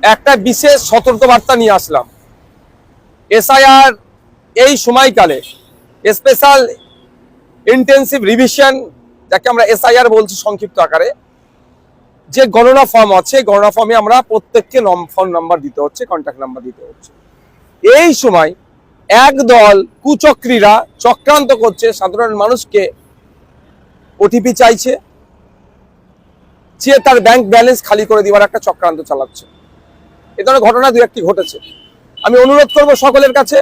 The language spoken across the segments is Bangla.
একটা বিশেষ সতর্কবার্তা নিয়ে আসলাম। এসআইআর এই সময়কালে স্পেশাল ইন্টেন্সিভ রিভিশন, যাকে আমরা এসআইআর বলছি সংক্ষিপ্ত আকারে, যে গণনা ফর্ম আছে, গণনা ফর্মে আমরা প্রত্যেককে ফোন নাম্বার দিতে হচ্ছে, কন্ট্যাক্ট নাম্বার দিতে হচ্ছে। এই সময় একদল কুচক্রীরা চক্রান্ত করছে, সাধারণ মানুষকে ওটিপি চাইছে, যে তার ব্যাংক ব্যালেন্স খালি করে দেওয়ার একটা চক্রান্ত চালাচ্ছে। এ ধরনের ঘটনা দু একটি ঘটেছে। আমি অনুরোধ করব সকলের কাছে,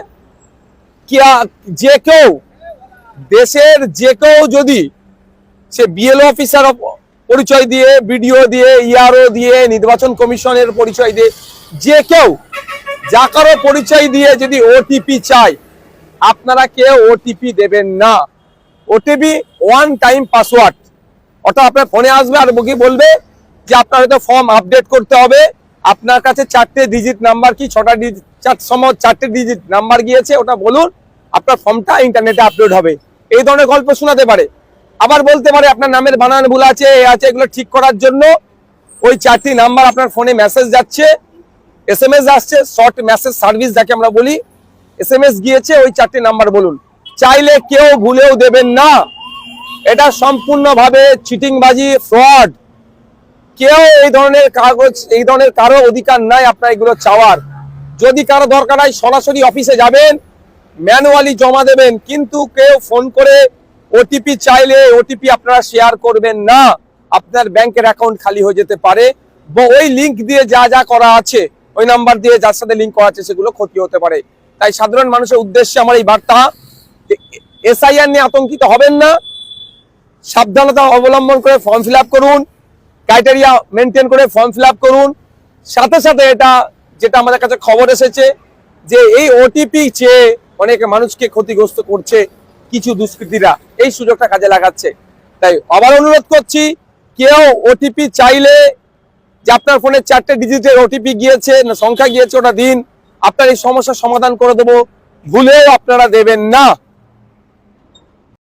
যে কেউ দেশের যে কেউ যদি সে বিএলও অফিসার পরিচয় দিয়ে, বিডিও দিয়ে, ইআরও দিয়ে, নির্বাচন কমিশনের পরিচয় দিয়ে, যে কেউ যা কারো পরিচয় দিয়ে যদি ওটিপি চায়, আপনারা কেউ ওটিপি দেবেন না। ওটিপি ওয়ান টাইম পাসওয়ার্ড, অর্থাৎ আপনার ফোনে আসবে আর বলবে যে আপনার হয়তো ফর্ম আপডেট করতে হবে, আপনার কাছে 4টে ডিজিট নাম্বার কি 6টা ডিজিট 4টে ডিজিট নাম্বার গিয়েছে, ওটা বলুন, আপনার ফর্মটা ইন্টারনেটে আপলোড হবে। এই ধরনের গল্প শোনাতে পারে। আবার বলতে পারে আপনার নামের বানান ভুল আছে, এগুলো ঠিক করার জন্য ওই 4টি নাম্বার আপনার ফোনে মেসেজ যাচ্ছে, এসএমএস আসছে, শর্ট মেসেজ সার্ভিস যাকে আমরা বলি, এসএমএস গিয়েছে, ওই 4টি নাম্বার বলুন। চাইলে কেউ ভুলেও দেবেন না। এটা সম্পূর্ণভাবে চিটিংবাজি, ফ্রড। কেউ এই ধরনের কাগজ, এই ধরনের কারো অধিকার নাই আপনার এগুলো চাওয়ার। যদি কারো দরকার হয় সরাসরি অফিসে যাবেন, ম্যানুয়ালি জমা দেবেন, কিন্তু কেউ ফোন করে ওটিপি চাইলে ওটিপি আপনারা শেয়ার করবেন না। আপনার ব্যাংকের অ্যাকাউন্ট খালি হয়ে যেতে পারে, বা ওই লিঙ্ক দিয়ে যা যা করা আছে, ওই নাম্বার দিয়ে যার সাথে লিঙ্ক করা আছে, সেগুলো ক্ষতি হতে পারে। তাই সাধারণ মানুষের উদ্দেশ্যে আমার এই বার্তা, এসআইআর নিয়ে আতঙ্কিত হবেন না, সাবধানতা অবলম্বন করে ফর্ম ফিল আপ করুন, ক্রাইটেরিয়া মেনটেন করে ফর্ম ফিল আপ করুন। সাথে সাথে এটা যেটা আমাদের কাছে খবর এসেছে যে এই ওটিপি চেয়ে অনেকে মানুষকে ক্ষতিগ্রস্ত করছে কিছু দুষ্কৃতীরা, এই সুযোগটা কাজে লাগাচ্ছে। তাই আবার অনুরোধ করছি, কেউ ওটিপি চাইলে, যে আপনার ফোনে 4টে ডিজিটের ওটিপি গিয়েছে, সংখ্যা গিয়েছে, ওটা দিন, আপনার এই সমস্যার সমাধান করে দেবো, ভুলেও আপনারা দেবেন না।